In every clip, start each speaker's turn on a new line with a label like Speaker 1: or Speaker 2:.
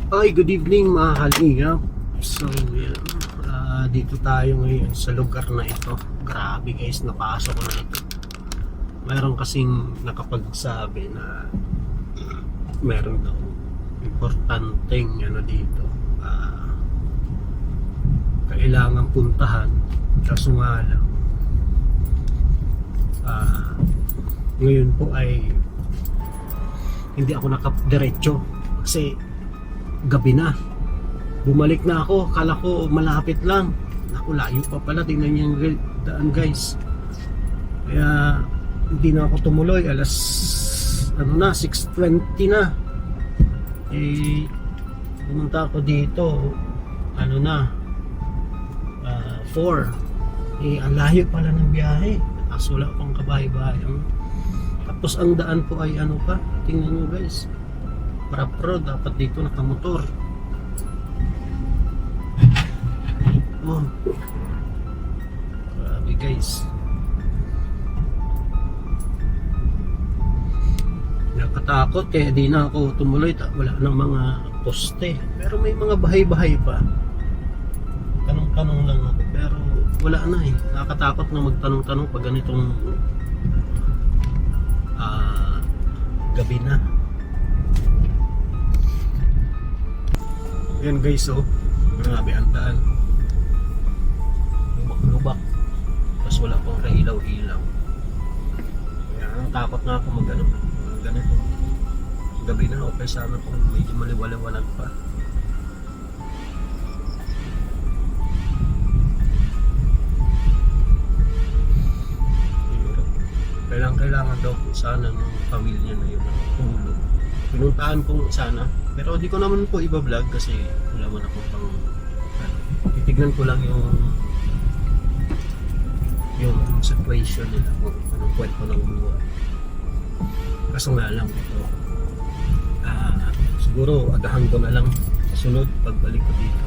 Speaker 1: Ay, good evening mga kalingap. So, yan. Dito tayo ngayon sa lugar na ito. Grabe guys, napasok ko na ito. Mayroon kasing nakapagsabi na meron daw importanteng ano dito. Kailangan puntahan. Kaso nga lang. Ngayon po ay hindi ako nakadiretso kasi gabi na. Bumalik na ako, kala ko malapit lang. Naku, layo pa pala. Tingnan niyo yung daan guys. Kaya hindi na ako tumuloy. Alas 6:20 na. Pumunta ako dito 4. Ang layo pala ng biyahe. Tapos wala pang kabahay-bahay. Tapos ang daan po ay tingnan nyo guys, pro dapat dito nakamotor. Grabe guys, nakatakot kaya di na ako tumuloy. Wala nang mga poste, pero may mga bahay-bahay pa. Tanong-tanong lang ako, pero wala na nakakatakot na magtanong-tanong pag ganitong gabi na. Yan guys, grabe ang daan, lubak-lubak, tapos wala pang kailaw-ilaw. Kaya takot na ako ganito gabi na. Okay sana kung medyo maliwaliwanag pa. Kailangan daw po sana ng pamilya na yun ng tulong. Pinuntahan ko sana, pero di ko naman po iba-vlog kasi wala man ako pang titignan ko lang yung situation nila, kung anong kwento ng buhay. Kaso nga lang ito, siguro agahan ko na lang kasunod pagbalik ko dito.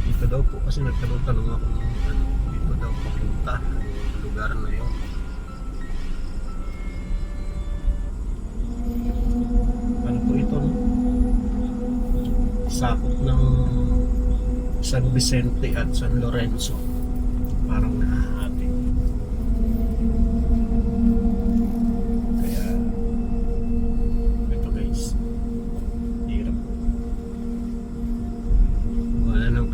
Speaker 1: Dito daw po kasi nagtanong-tanong ako dito daw papunta lugar na yun. Ano po ito, no? Sakop ng San Vicente at San Lorenzo, parang nahahati. Kaya ito guys, hirap. Wala nang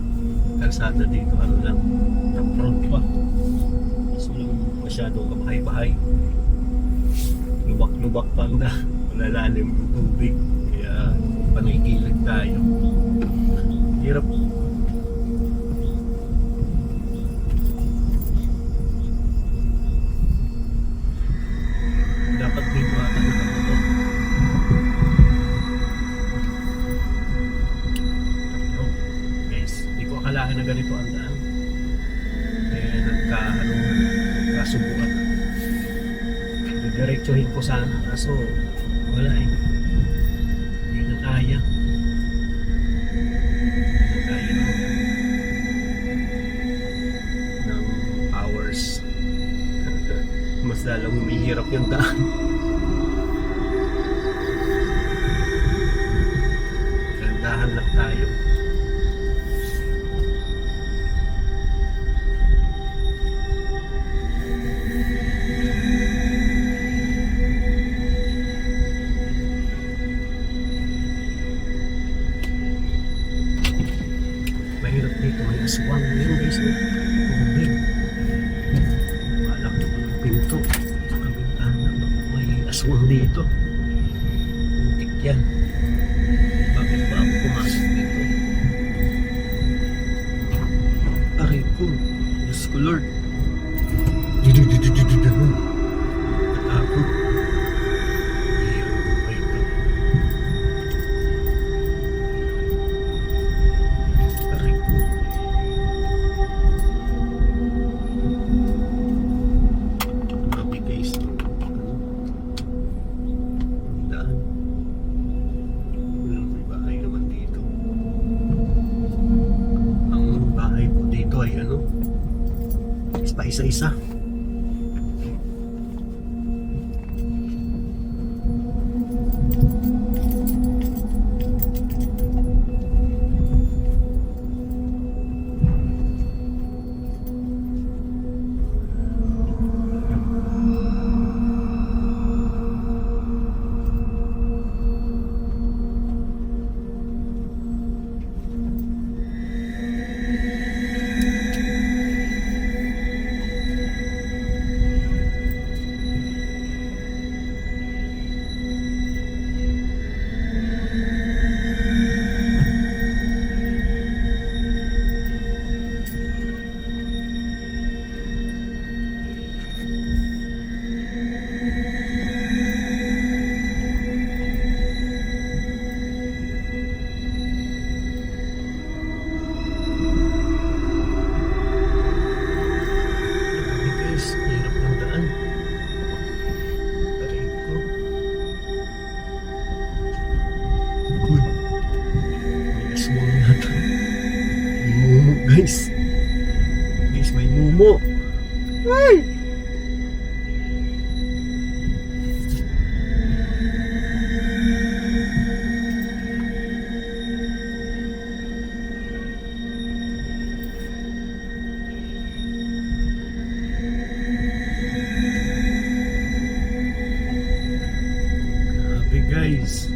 Speaker 1: kalsada dito, lang road pa. Masyadong kabahay-bahay, lubak-lubak pa na, malalalim yung tubig, kaya panigilid tayo. Hirap. Dapat dito ata nakamotor. Guys, hindi ko akalain na ganito ang daan. Nagkasubukan. Diretsuhin ko sana, kaso wala hindi na kaya. Ng hours. Mas lalong humihirap yung daan. Gandahan lang tayo. Dito may aswang yun guys, tubig. Wala ko ng pinto sa kabintana, may aswang dito. Muntik yan. Bakit ba ako pumasok dito? Aray ko, Diyos ko Lord. Natakot. Isa-isa. Guys, guys, may mumo. Ay! Grabe guys.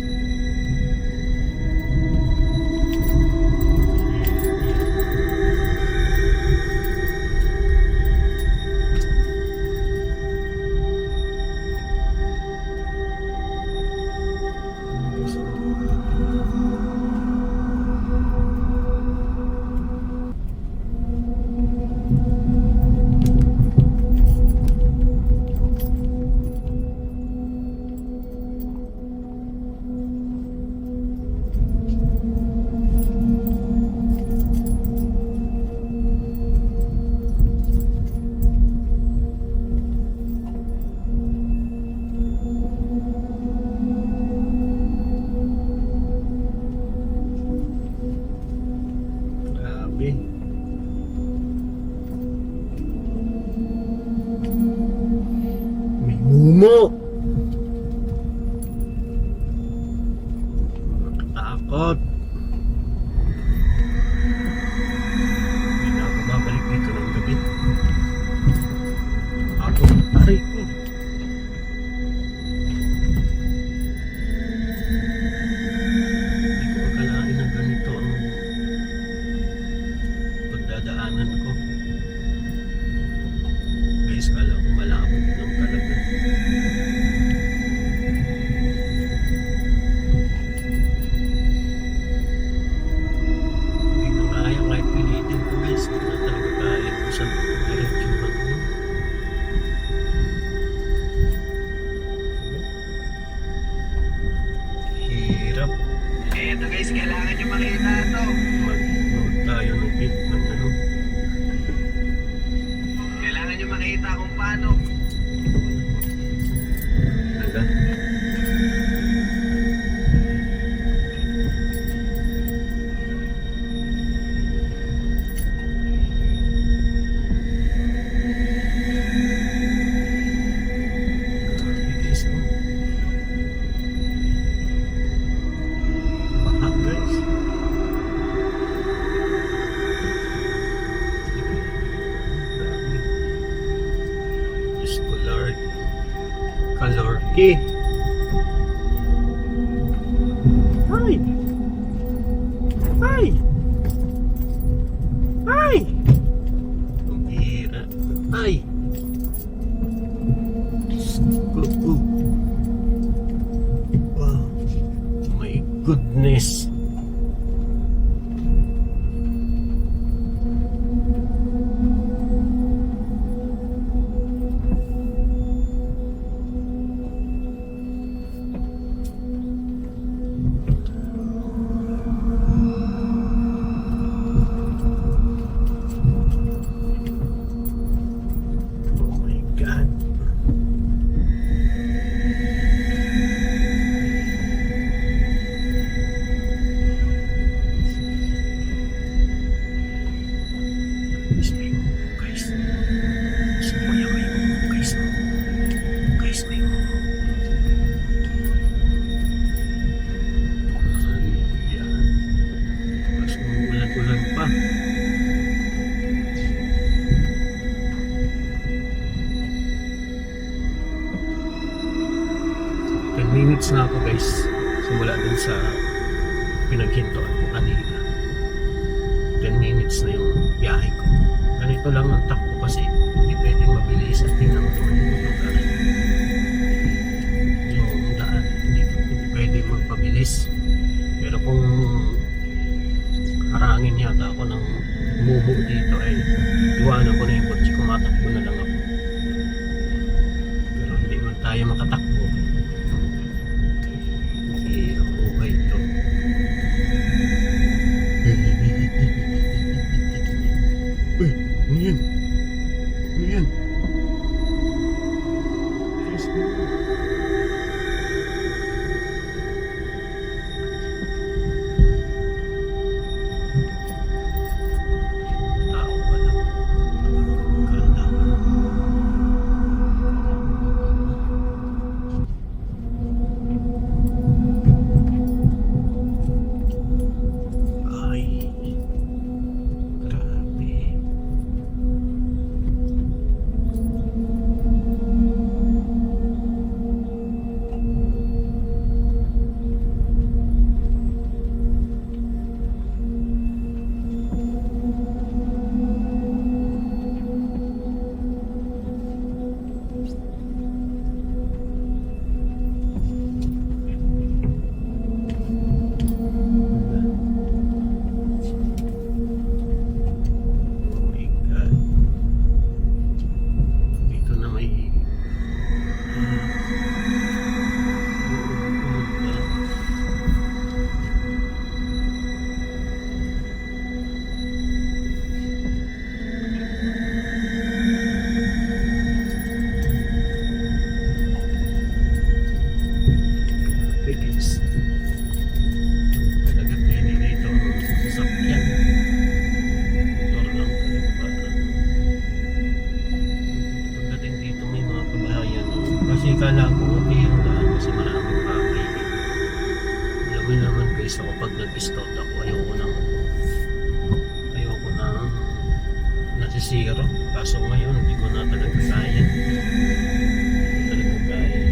Speaker 1: Grabe. May mumo. Takot. Hindi na ako babalik dito ng gabi. Ako, aray ko. Hindi ko akalain na ganito ang pagdadaanan ko. Guys, kala ko malapit lang talaga. Hindi na kaya kahit pilitin ko guys. Hindi na talaga kaya kung saan diretso man yun. Hirap.
Speaker 2: Eto guys, kailangan nyo makita ito.
Speaker 1: Mag-load tayo ng bit ng ano.
Speaker 2: Kailangan nyo makita kung paano.
Speaker 1: Talaga. Grabe guys, oh. Baha guys. Grabe. Diyos ko Lord. Kalorki. Ay! Ay! Ay! Ang hira. Ay! Diyos ko. Wow. My goodness. Oh my God. Guys, may mumu, guys. Sumaya kayo mumu, guys. Guys, may mumu. Yan. Mas umuulan-ulan pa. Minutes na ako guys simula dun sa pinaghintuan ko kanina. 10 minutes na yung biyahe ko. Ganito lang ang takbo kasi hindi pwedeng mabilis at tingnan mo naman yung lugar. Yung daan hindi pwedeng magpabilis. Pero kung harangin yata ako ng mumu dito ay iwanan ko na yung kotse, kumatakbo na lang ako. Pero hindi man tayo makatakbo. Hirap buhay ito. Uy, ano yan? Ano yan? Yes, Amin naman guys, ako pag nag-scout ako, ayoko nang nasisiro. Kaso ngayon, hindi ko na talaga kaya. Hindi talaga kaya.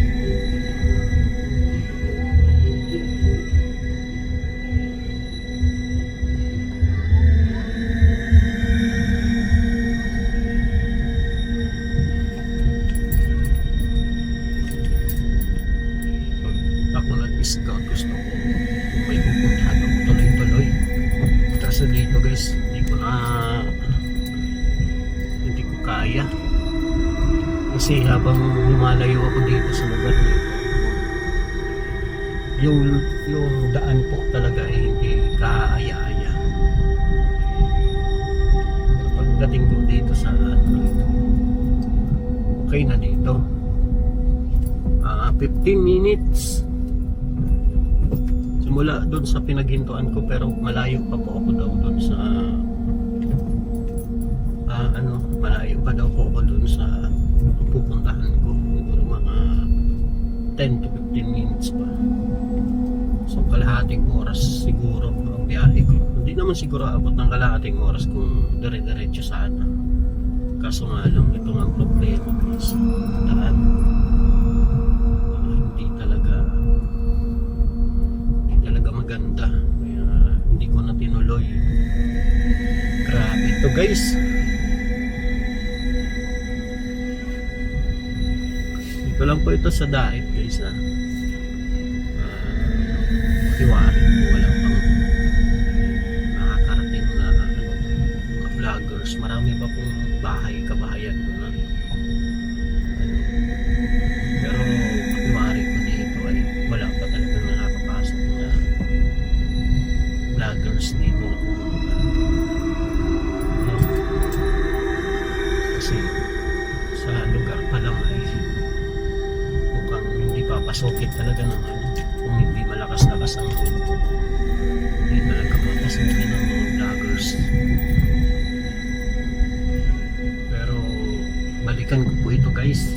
Speaker 1: Pag ako nag-scout, gusto ko kung may pupuntahan ako tuloy-tuloy. Kaso dito guys, hindi ko kaya. Kasi habang lumalayo ako dito sa lugar nito, yung daan po talaga ay hindi kaaya-aya. Pagdating ko dito sa okay na dito. 15 minutes simula doon sa pinaghintuan ko, pero malayo pa po ako daw doon sa malayo pa daw po ako doon sa pupuntahan ko. Siguro mga 10 to 15 minutes pa. So kalahating oras siguro ang biyahe ko. Hindi naman siguro abot ng kalahating oras kung dire-diretso sana. Kaso nga lang, ito nga ang problema guys, daan. Hindi talaga maganda. Kaya hindi ko na tinuloy. Grabe ito guys. Ito lang po ito sa Daet guys ha. Hiwari, wala pang nakakarating na mga vloggers. Marami pa pong kabahayan ko na. Pero hiwari ko dito ay wala pa talaga nakakapasok na vloggers dito na pumunta. Kasi sa lugar pa lang ay papasukin talaga ng kung hindi malakas-lakas ang hindi talaga papasukin ng mga vloggers. Pero balikan ko po ito guys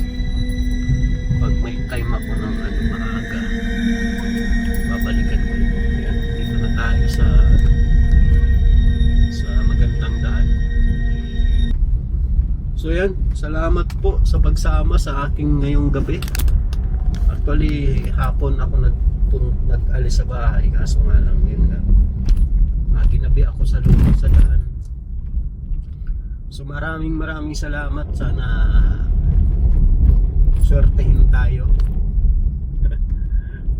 Speaker 1: pag may time ako ng maaga, babalikan ko ito. Ayan, dito na tayo sa magandang daan. So yan, salamat po sa pagsama sa aking ngayong gabi. Actually, hapon ako nag-alis sa bahay, kaso nga lang yun nga. Ginabi ako sa loob sa daan. So maraming salamat. Sana swertehin tayo.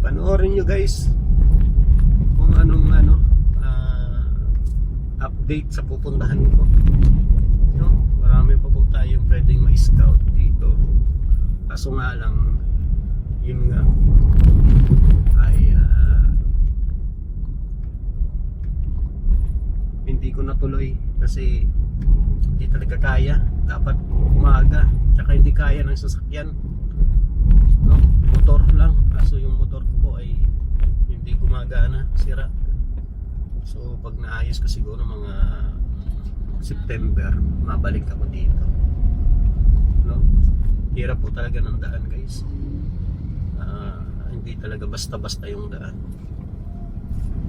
Speaker 1: Panoorin nyo guys kung anong update sa pupuntahan ko. No? Marami pa po tayong pwedeng ma-scout dito. Kaso nga lang, yun nga ay hindi ko natuloy kasi hindi talaga kaya. Dapat umaga, tsaka hindi kaya ng sasakyan, no? Motor lang, kaso yung motor ko po ay hindi gumagana, sira. So pag naayos ko siguro mga September, mabalik ako dito, no? Hirap po talaga ng daan guys. Hindi talaga basta-basta yung daan.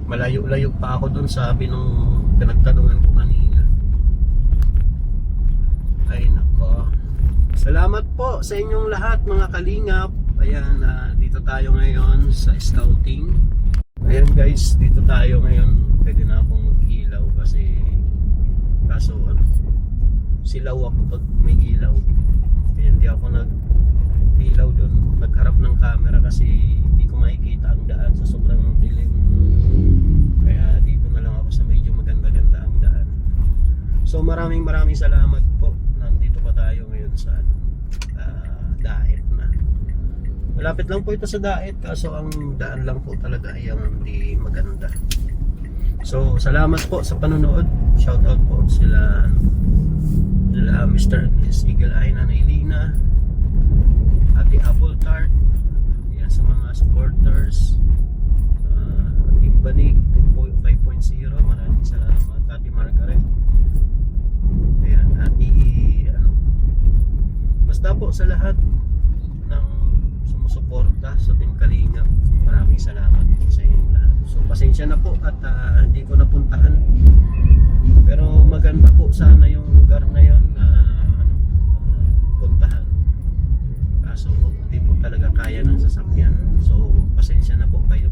Speaker 1: Malayo-layo pa ako dun, sabi nung pinagtanungan ko kanina. Ay nako. Salamat po sa inyong lahat mga kalingap. Ayan, dito tayo ngayon sa scouting. Ayan guys, dito tayo ngayon. Pwede na akong mag-ilaw kasi kaso silaw ako pag may ilaw. Kaya hindi ako nag-ilaw doon, nagharap ng camera kasi hindi ko makikita ang daan sa sobrang dilim. Kaya dito na lang ako sa medyo maganda-ganda ang daan. So maraming salamat po. Nandito pa tayo ngayon sa Daet na. Malapit lang po ito sa Daet, kaso ang daan lang po talaga ay hindi maganda. So salamat po sa panonood. Shout out po sila Mr. and Miss Eagle Eye, Nanay Lina, Ate Apple Tart, yan sa mga supporters, Team Banig 5.0, maraming salamat. Ate Margaret, ayan, basta po sa lahat ng sumusuporta sa Team Kalingap, maraming salamat po sa inyo lahat. So pasensya na po at hindi ko napuntahan. Pero maganda po sana yung lugar na yon na puntahan. Kaso hindi po talaga kaya ng sasakyan. So pasensya na po kayo.